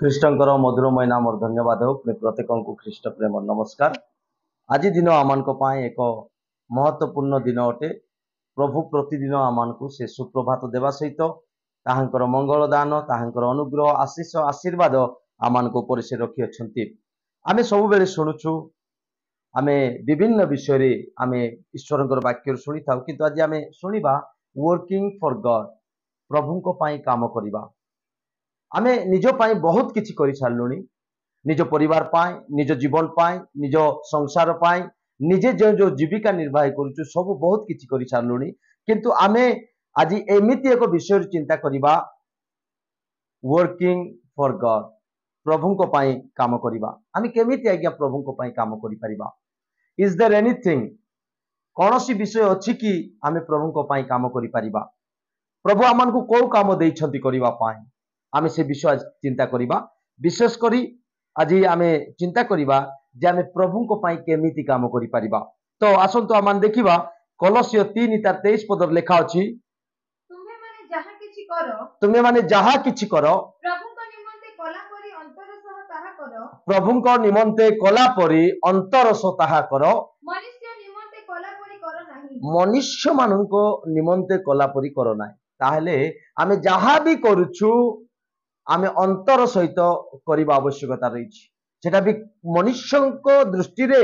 ଖ୍ରୀଷ୍ଟଙ୍କର ମଧୁରମୟ ନାମର ଧନ୍ୟବାଦ ହେଉ ପ୍ରତ୍ୟେକଙ୍କୁ ଖ୍ରୀଷ୍ଟ ପ୍ରେମ ନମସ୍କାର। ଆଜି ଦିନ ଆମମାନଙ୍କ ପାଇଁ ଏକ ମହତ୍ୱପୂର୍ଣ୍ଣ ଦିନ ଅଟେ। ପ୍ରଭୁ ପ୍ରତିଦିନ ଆମମାନଙ୍କୁ ସେ ସୁପ୍ରଭାତ ଦେବା ସହିତ ତାହାଙ୍କର ମଙ୍ଗଳ ଦାନ, ତାହାଙ୍କର ଅନୁଗ୍ରହ, ଆଶିଷ, ଆଶୀର୍ବାଦ ଆମମାନଙ୍କ ଉପରେ ସେ ରଖିଅଛନ୍ତି। ଆମେ ସବୁବେଳେ ଶୁଣୁଛୁ, ଆମେ ବିଭିନ୍ନ ବିଷୟରେ ଆମେ ଈଶ୍ୱରଙ୍କର ବାକ୍ୟରୁ ଶୁଣିଥାଉ, କିନ୍ତୁ ଆଜି ଆମେ ଶୁଣିବା ୱର୍କିଂ ଫର ଗଡ୍, ପ୍ରଭୁଙ୍କ ପାଇଁ କାମ କରିବା। ଆମେ ନିଜ ପାଇଁ ବହୁତ କିଛି କରି ସାରିଲୁଣି, ନିଜ ପରିବାର ପାଇଁ, ନିଜ ଜୀବନ ପାଇଁ, ନିଜ ସଂସାର ପାଇଁ, ନିଜେ ଯେଉଁ ଜୀବିକା ନିର୍ବାହ କରୁଛୁ ସବୁ ବହୁତ କିଛି କରି ସାରିଲୁଣି। କିନ୍ତୁ ଆମେ ଆଜି ଏମିତି ଏକ ବିଷୟରେ ଚିନ୍ତା କରିବା, ୱର୍କିଂ ଫର ଗଡ୍, ପ୍ରଭୁଙ୍କ ପାଇଁ କାମ କରିବା। ଆମେ କେମିତି ଆଜ୍ଞା ପ୍ରଭୁଙ୍କ ପାଇଁ କାମ କରିପାରିବା? ଇଜ ଦେयर ଏନିଥିଂ, କୌଣସି ବିଷୟ ଅଛି କି ଆମେ ପ୍ରଭୁଙ୍କ ପାଇଁ କାମ କରିପାରିବା? ପ୍ରଭୁ ଆମକୁ କୋଉ କାମ ଦେଇଛନ୍ତି କରିବା ପାଇଁ, ଆମେ ସେ ବିଷୟ ଚିନ୍ତା କରିବା। ବିଶେଷ କରି ଆଜି ଆମେ ଚିନ୍ତା କରିବା ଯେ ଆମେ ପ୍ରଭୁଙ୍କ ପାଇଁ କେମିତି କାମ କରିପାରିବା। ତ ଆସନ୍ତୁ ଆମେ ଦେଖିବା କଲୋସିୟ 3:23 ପଦରେ ଲେଖା ଅଛି, ତୁମେମାନେ ଯାହା କିଛି କର ପ୍ରଭୁଙ୍କ ନିମନ୍ତେ କଲା ପରି ଅନ୍ତର ସହ ତାହା କର, ମନୁଷ୍ୟ ମାନଙ୍କ ନିମନ୍ତେ କଲା ପରି କର ନାହିଁ। ତାହେଲେ ଆମେ ଯାହା ବି କରୁଛୁ ଆମେ ଅନ୍ତର ସହିତ କରିବା ଆବଶ୍ୟକତା ରହିଛି। ସେଟା ବି ମନୁଷ୍ୟଙ୍କ ଦୃଷ୍ଟିରେ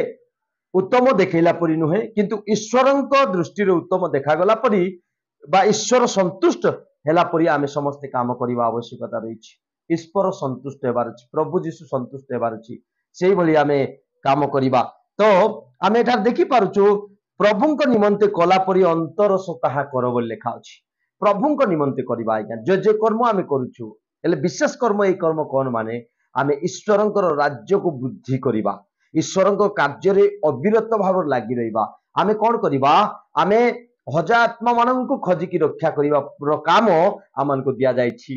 ଉତ୍ତମ ଦେଖେଇଲା ପରି ନୁହେଁ, କିନ୍ତୁ ଈଶ୍ୱରଙ୍କ ଦୃଷ୍ଟିରେ ଉତ୍ତମ ଦେଖାଗଲା ପରି ବା ଈଶ୍ୱର ସନ୍ତୁଷ୍ଟ ହେଲା ପରି ଆମେ ସମସ୍ତେ କାମ କରିବା ଆବଶ୍ୟକତା ରହିଛି। ଈଶ୍ୱର ସନ୍ତୁଷ୍ଟ ହେବାର ଅଛି, ପ୍ରଭୁ ଯୀଶୁ ସନ୍ତୁଷ୍ଟ ହେବାର ଅଛି, ସେଇଭଳି ଆମେ କାମ କରିବା। ତ ଆମେ ଏଠାରେ ଦେଖିପାରୁଛୁ ପ୍ରଭୁଙ୍କ ନିମନ୍ତେ କଲା ପରି ଅନ୍ତର ସହ ତାହା କର ବୋଲି ଲେଖା ଅଛି। ପ୍ରଭୁଙ୍କ ନିମନ୍ତେ କରିବା ଆଜ୍ଞା ଯେ କର୍ମ ଆମେ କରୁଛୁ, ହେଲେ ବିଶେଷ କର୍ମ, ଏଇ କର୍ମ କଣ ମାନେ ଆମେ ଈଶ୍ୱରଙ୍କର ରାଜ୍ୟକୁ ବୃଦ୍ଧି କରିବା, ଈଶ୍ୱରଙ୍କ କାର୍ଯ୍ୟରେ ଅବିରତ ଭାବରେ ଲାଗି ରହିବା। ଆମେ କଣ କରିବା? ଆମେ ହଜାର ଆତ୍ମା ମାନଙ୍କୁ ଖୋଜିକି ରକ୍ଷା କରିବାର କାମ ଆମମାନଙ୍କୁ ଦିଆଯାଇଛି,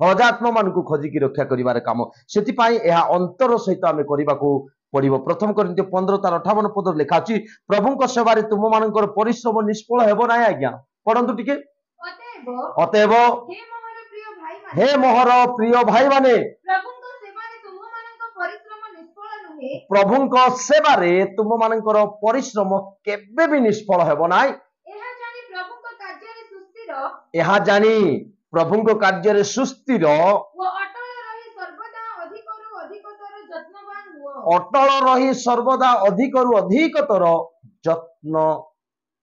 ହଜାର ଆତ୍ମା ମାନଙ୍କୁ ଖୋଜିକି ରକ୍ଷା କରିବାର କାମ। ସେଥିପାଇଁ ଏହା ଅନ୍ତର ସହିତ ଆମେ କରିବାକୁ ପଡିବ। ପ୍ରଥମ କରିନ୍ଥୀୟ 15:58 ପଦରେ ଲେଖା ଅଛି, ପ୍ରଭୁଙ୍କ ସେବାରେ ତୁମ ମାନଙ୍କର ପରିଶ୍ରମ ନିଷ୍ଫଳ ହେବ ନାହିଁ। ଆଜ୍ଞା ପଢନ୍ତୁ ଟିକେ। ଅତଏବ ହେ ମୋହର ପ୍ରିୟ ଭାଇ ମାନେ, ପ୍ରଭୁଙ୍କ ସେବାରେ ତୁମ ମାନଙ୍କର ପରିଶ୍ରମ କେବେ ବି ନିଷ୍ଫଳ ହେବ ନାହିଁ। ଏହା ଜାଣି ପ୍ରଭୁଙ୍କ କାର୍ଯ୍ୟରେ ସୁସ୍ଥିର ଅଟଳ ରହି ସର୍ବଦା ଅଧିକରୁ ଅଧିକତର ଯତ୍ନ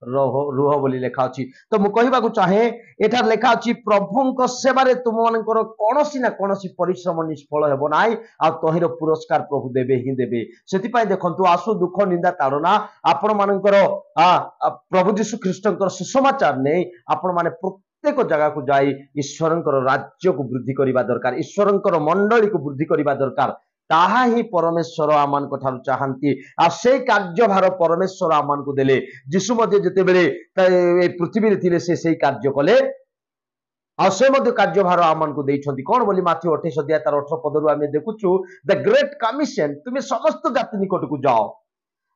ରୁହ ବୋଲି ଲେଖା ଅଛି। ତ ମୁଁ କହିବାକୁ ଚାହେଁ, ଏଠାରେ ଲେଖା ଅଛି ପ୍ରଭୁଙ୍କ ସେବାରେ ତୁମ ମାନଙ୍କର କୌଣସି ନା କୌଣସି ପରିଶ୍ରମ ନିଷ୍ଫଳ ହେବ ନାହିଁ, ଆଉ ତହିଁର ପୁରସ୍କାର ପ୍ରଭୁ ଦେବେ ହିଁ ଦେବେ। ସେଥିପାଇଁ ଦେଖନ୍ତୁ, ଆସୁ ଦୁଃଖ ନିନ୍ଦା ତାଡ଼ନା ଆପଣ ମାନଙ୍କର ପ୍ରଭୁ ଯୀଶୁ ଖ୍ରୀଷ୍ଟଙ୍କର ସୁସମାଚାର ନେଇ ଆପଣ ମାନେ ପ୍ରତ୍ୟେକ ଜାଗାକୁ ଯାଇ ଈଶ୍ୱରଙ୍କର ରାଜ୍ୟକୁ ବୃଦ୍ଧି କରିବା ଦରକାର, ଈଶ୍ୱରଙ୍କର ମଣ୍ଡଳୀକୁ ବୃଦ୍ଧି କରିବା ଦରକାର। ତାହା ହିଁ ପରମେଶ୍ୱର ଆମମାନଙ୍କ ଠାରୁ ଚାହାନ୍ତି, ଆଉ ସେଇ କାର୍ଯ୍ୟଭାର ପରମେଶ୍ୱର ଆମମାନଙ୍କୁ ଦେଲେ। ଯୀଶୁ ମଧ୍ୟ ଯେତେବେଳେ ଏ ପୃଥିବୀରେ ଥିଲେ ସେ ସେଇ କାର୍ଯ୍ୟ କଲେ, ଆଉ ସେ ମଧ୍ୟ କାର୍ଯ୍ୟଭାର ଆମମାନଙ୍କୁ ଦେଇଛନ୍ତି। କଣ ବୋଲି ମାଥ୍ୟୁ 28:18 ଆମେ ଦେଖୁଛୁ, ଦ ଗ୍ରେଟ୍ କମିଶନ, ତୁମେ ସମସ୍ତ ଜାତି ନିକଟକୁ ଯାଅ,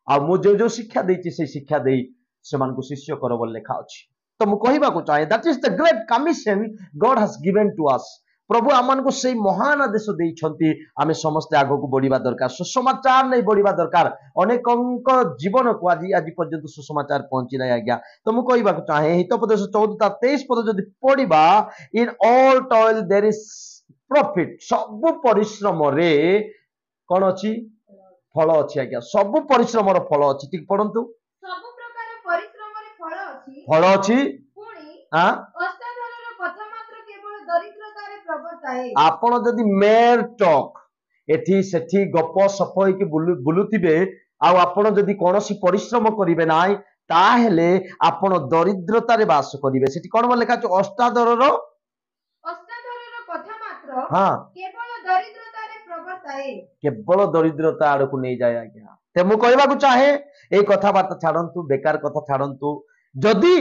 ଆଉ ମୁଁ ଯୋଉ ଶିକ୍ଷା ଦେଇଛି ସେଇ ଶିକ୍ଷା ଦେଇ ସେମାନଙ୍କୁ ଶିଷ୍ୟ କର ବୋଲି ଲେଖା ଅଛି। ତ ମୁଁ କହିବାକୁ ଚାହେଁ, that is the great commission God has given to us। ପ୍ରଭୁ ଆମମାନଙ୍କୁ ସେଇ ମହାନ ଆଦେଶ ଦେଇଛନ୍ତି, ଆମେ ସମସ୍ତେ ଆଗକୁ ବଢିବା ଦରକାର, ସୁସମାଚାର ନେଇ ବଢିବା ଦରକାର। ଅନେକଙ୍କ ଜୀବନକୁ ଆଜି ପର୍ଯ୍ୟନ୍ତ ସୁସମାଚାର ପହଞ୍ଚି ନାହିଁ ଆଜ୍ଞା। ତ ମୁଁ କହିବାକୁ ଚାହେଁ, ହିତୋପଦେଶ 14:23 ପଦ ଯଦି ପଢିବା, in all toil there is profit, ସବୁ ପରିଶ୍ରମରେ କଣ ଅଛି? ଫଳ ଅଛି ଆଜ୍ଞା, ସବୁ ପରିଶ୍ରମର ଫଳ ଅଛି। ଠିକ ପଢନ୍ତୁ, ଫଳ ଅଛି। ଆପଣ ଯଦି ମେର ଟକ୍ ଏଠି ସେଠି ଗପ ସପ ହେଇକି ବୁଲୁଥିବେ, ଆଉ ଆପଣ ଯଦି କୌଣସି ପରିଶ୍ରମ କରିବେ ନାହିଁ, ତାହେଲେ ଆପଣ ଦରିଦ୍ରତାରେ ବାସ କରିବେ। ସେଠି କଣ ଲେଖା ଅଛି? ଅଷ୍ଟାଦରର କଥା ମାତ୍ର କେବଳ ଦରିଦ୍ରତା ଆଡକୁ ନେଇଯାଏ ଆଜ୍ଞା। ତ ମୁଁ କହିବାକୁ ଚାହେଁ, ଏଇ କଥାବାର୍ତ୍ତା ଛାଡନ୍ତୁ, ବେକାର କଥା ଛାଡନ୍ତୁ। ଯଦି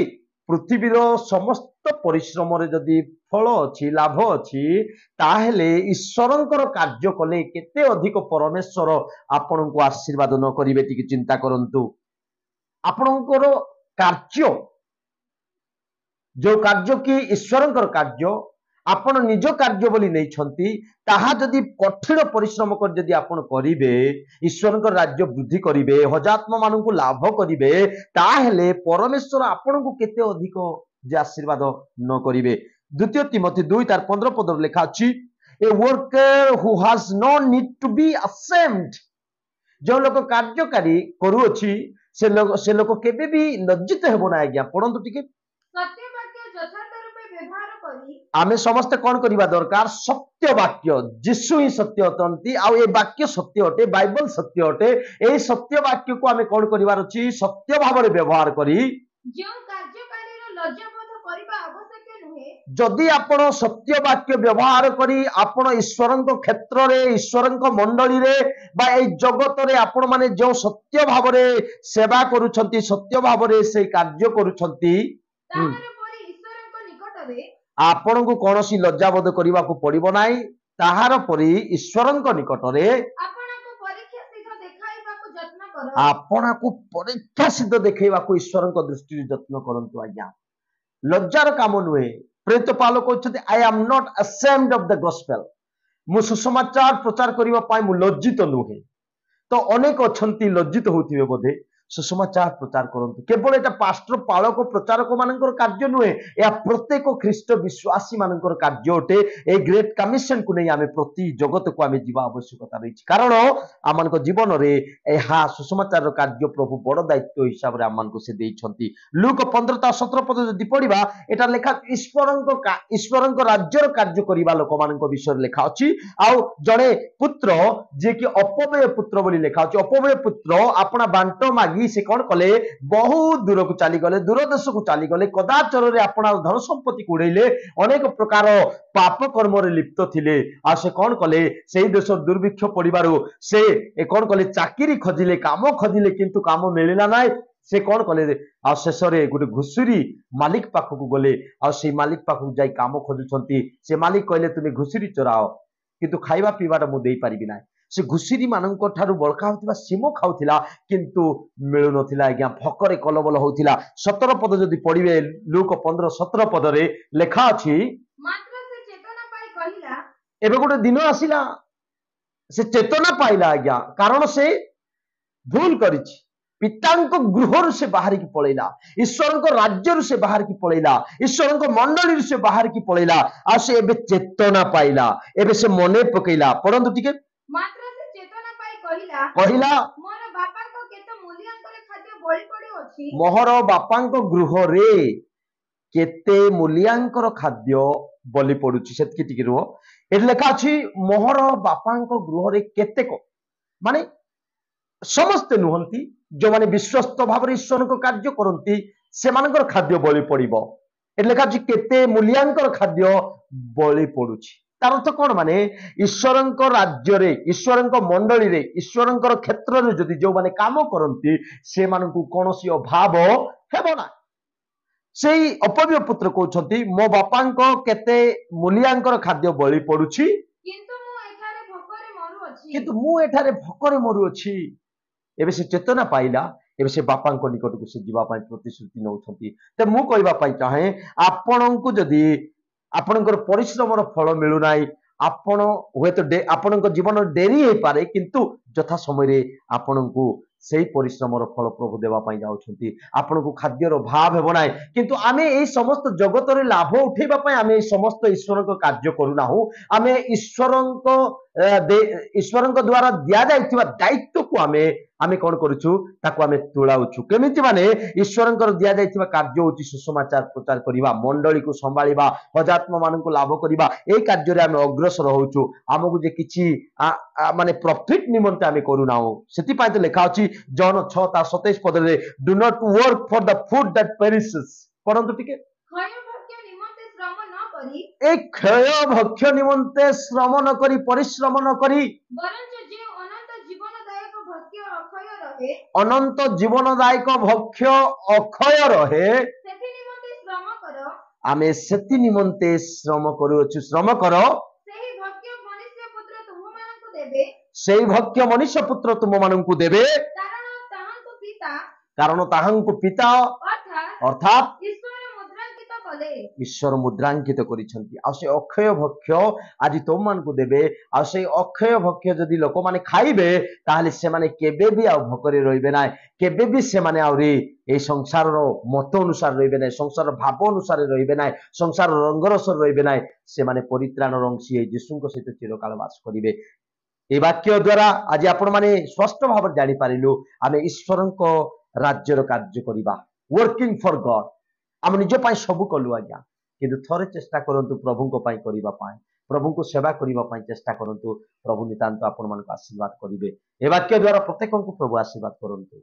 ପୃଥିବୀର ସମସ୍ତ ପରିଶ୍ରମରେ ଯଦି ଫଳ ଅଛି, ଲାଭ ଅଛି, ତାହେଲେ ଈଶ୍ୱରଙ୍କର କାର୍ଯ୍ୟ କଲେ କେତେ ଅଧିକ ପରମେଶ୍ୱର ଆପଣଙ୍କୁ ଆଶୀର୍ବାଦ ନ କରିବେ? ଟିକେ ଚିନ୍ତା କରନ୍ତୁ। ଆପଣଙ୍କର କାର୍ଯ୍ୟ, ଯୋଉ କାର୍ଯ୍ୟ କି ଈଶ୍ୱରଙ୍କର କାର୍ଯ୍ୟ, आपण निज कार्य बोली नहीं छंती ताहा जदि कठिन परिश्रम कर जदि आपण करिवे ईश्वर को राज्य वृद्धि करिवे हजात्म मानन को लाभ करिवे ताहेले परमेश्वर आपण को केते अधिक जे आशीर्वाद न करिवे। द्वितीय तिमोथी 2:15 पद लिखा अछि a worker who has no need to be ashamed जो लोक कार्यकारी करूअछि से लोक केबे भी लज्जित हेबो ना आज्ञा पढंतु टिके सत्य वाक्य यथार्थ रूपे व्यवहार करी आमे समस्त कौन करवा दरकार सत्य वाक्य जीशु ही सत्य अटंती आउ ए वाक्य सत्य अटे बाइबल सत्य अटे ए सत्य वाक्य को आमे कौन करिवार अछि सत्य भाव व्यवहार करी जो कार्यकारी लज्जाबोध करबा आवश्यक नुहे जदि आपण सत्य वाक्य व्यवहार करी आपण ईश्वरଙ୍କ क्षेत्र रे ईश्वरଙ୍କ मंडली रे बा ए जगत रे आपण माने जो सत्य भाव रे सेवा करूछंती सत्य भाव रे से कार्य करूछंती ताहार परि ईश्वरଙ୍କ निकटरे आपण को कौन सी लज्जाबोध करने को पड़ो ना ताहार परी ईश्वर निकटरे आपण को परीक्षा सिद्ध देखा ईश्वर दृष्टि यत्न करंतु आज्ञा लज्जार काम नुहे प्रेरित पाल कहते I am not ashamed of the gospel मु सुसमाचार प्रचार करने मु लज्जित नुहे तो अनेक अच्छी लज्जित होते बोधे सुसमाचार प्रचार करंतु केवल एटा पास्टर पालक प्रचारक मानकर कार्य नुहे या प्रत्येक ख्रीष्ट विश्वासी मानकर कार्य अटे ए ग्रेट कमिशन को नहीं आमे प्रति जगत को आमे जीवा आवश्यकता रही कारण आम जीवन रे एहा सुसमाचार कार्य प्रभु बड़ दायित्व हिसाब रे आम से देइछंती लूक 15:17 पद जदि पढ़िबा एटा लेखा ईश्वरଙ୍କ राज्यर कार्य करिबा लोक मानक विषय लेखा अछि आउ जणे पुत्र जे कि अपव्यय पुत्र बोली लेखा अछि अपव्यय पुत्र आपना बांटो मागी से कौन कले बहुत दूर को चली गले दूर देश को चली गले कदाचर रे अपना धन संपत्ति को उड़ेले अनेक प्रकार पाप कर्म रे लिप्त थिले आ से कौन कले सेही देश दुर्भिक्ष पड़िबारु से कौन कले चाकरी खोजिले काम खोजिले किंतु काम मिलिला नाय से कौन कले आ शेष रे गोटे घुसुरी मालिक पाखक गले आ से मालिक पाखक जाई काम खोजुछंती से मालिक कहले तुमे घुसुरी चोराओ किंतु खाइबा पीबाटा मु देई परिबि नाय से घुसुरी मानक ठारू बळका होतिबा सिम खाउथिला किंतु मिलु नथिला आज्ञा भकरे कलबल होतिला 17 पद जदि पढिबे लूक 15:17 पद रे लेखा अछि मात्र से चेतना पाई कहिला एबे गोटे दिन आसिला से चेतना पाइला आज्ञा कारण से भूल करिछि पितांको गृहरु से बाहर की पळैला ईश्वरको राज्यरु से बाहर की पळैला ईश्वरको मंडली से बाहर की पळैला आ से एबे चेतना पाइला एबे से मने पकैला परंतु टिके मात्र से चेतना पाई कहिला कहिला मोर बापाको केते मूल्यांकर खाद्य बळी पड़ी अछि मोहर बापांको गृह रे केते मूल्यांकर खाद्य बलि पड़ुछि सेतकी टिके रो ए लेखा अछि मोहर बापांको गृह रे केतेक माने समस्त नुहंती जो माने विश्वस्त भाव ईश्वर को कार्य करती से मानकर खाद्य बलि पड़िबो ए लेखा अछि केते मूल्यांकर खाद्य बलि पड़ुछि तार अर्थ कौन माने ईश्वर राज्य रे ईश्वर मंडली रे ईश्वर क्षेत्र में जदि जो माने काम करती से मानकु कोनोसी अभाव हेबो ना से अपव्य पुत्र कहउछंती मो बापांको केते मूल्यांकर खाद्य बलि पड़ुछि किंतु मु एठारे भोकरे मरुअछि एबे से चेतना पाइला एबे से बापांको निकट को से जीवा पाई प्रतिश्रुति नउछंती ते मु कहबा पाई चाहे आपनकु जदि आपनकर परिश्रमर फल मिलु नाई आपण हुए तो आपनक जीवन डेरी हे पारे किंतु यथा समय रे आपनकु सेही परिश्रमर फल प्रभु देवा पाई जाउछंती आपनकु खाद्यर भाव हेबो नाई किंतु आमे एई समस्त जगत रे लाभ उठेबा पाई आमे एई समस्त ईश्वरक कार्य करू नाहु आमे ईश्वरक द्वारा दिया जाइथिबा दायित्व को आमे आमे कौन करूछु ताको आमे तुलाउछु केमिति माने ईश्वरंकर दिया जाइथिबा कार्य होची सुसमाचार प्रचार करिबा मंडली को संभाळिबा हजात्म माननकु लाभ करिबा ए कार्य रे आमे अग्रसर होउछु हमकु जे किछि माने प्रॉफिट निमंते आमे करू नाउ सेति पाइ त लेखा अछि जॉन 6:27 पद रे do not work for the food that perishes परंतु टिके क्षय भक्ष्य निमंते श्रम न करी परिश्रम न करी अनंत जीवनदायक भक्ष्य अक्षय रहे आमे सेति निमंते श्रम करूछु श्रम कर सेही भक्ष्य मनुष्य पुत्र तुम माननकु देबे कारण ताहांकु पिता अर्थात କଲେ। ଈଶ୍ୱର ମୁଦ୍ରାଙ୍କିତ କରିଛନ୍ତି ଆଉ ସେ ଅକ୍ଷୟ ଭକ୍ଷ୍ୟ ଆଜି ତମମାନଙ୍କୁ ଦେବେ ଆଉ ସେଇ ଅକ୍ଷୟ ଭକ୍ଷ୍ୟ ଯଦି ଲୋକମାନେ ଖାଇବେ ତାହେଲେ ସେମାନେ କେବେ ବି ଆଉ ଭୋକରେ ରହିବେ ନାହିଁ କେବେ ବି ସେମାନେ ଆହୁରି এই ସଂସାରର ମତ ଅନୁସାରେ ରହିବେ ନାହିଁ ସଂସାରର ଭାବ ଅନୁସାରେ ରହିବେ ନାହିଁ ସଂସାରର ରଙ୍ଗରସରେ ରହିବେ ନାହିଁ ସେମାନେ ପରିତ୍ରାଣର ଅଂଶୀ ହେଇ ଯୀଶୁଙ୍କ ସହିତ ଚିରକାଳ ବାସ କରିବେ এই ବାକ୍ୟ ଦ୍ୱାରା ଆଜି ଆପଣମାନେ ସ୍ପଷ୍ଟ ଭାବରେ ଜାଣିପାରିଲୁ ଆମେ ଈଶ୍ୱରଙ୍କ ରାଜ୍ୟର କାର୍ଯ୍ୟ କରିବା ୱର୍କିଂ ଫର ଗଡ୍ ଆମେ ନିଜ ପାଇଁ ସବୁ କଲୁ ଆଜ୍ଞା କିନ୍ତୁ ଥରେ ଚେଷ୍ଟା କରନ୍ତୁ ପ୍ରଭୁଙ୍କ ପାଇଁ କରିବା ପାଇଁ ପ୍ରଭୁଙ୍କୁ ସେବା କରିବା ପାଇଁ ଚେଷ୍ଟା କରନ୍ତୁ ପ୍ରଭୁ ନିତାନ୍ତ ଆପଣମାନଙ୍କୁ ଆଶୀର୍ବାଦ କରିବେ ଏ ବାକ୍ୟ ଦ୍ୱାରା ପ୍ରତ୍ୟେକଙ୍କୁ ପ୍ରଭୁ ଆଶୀର୍ବାଦ କରନ୍ତୁ।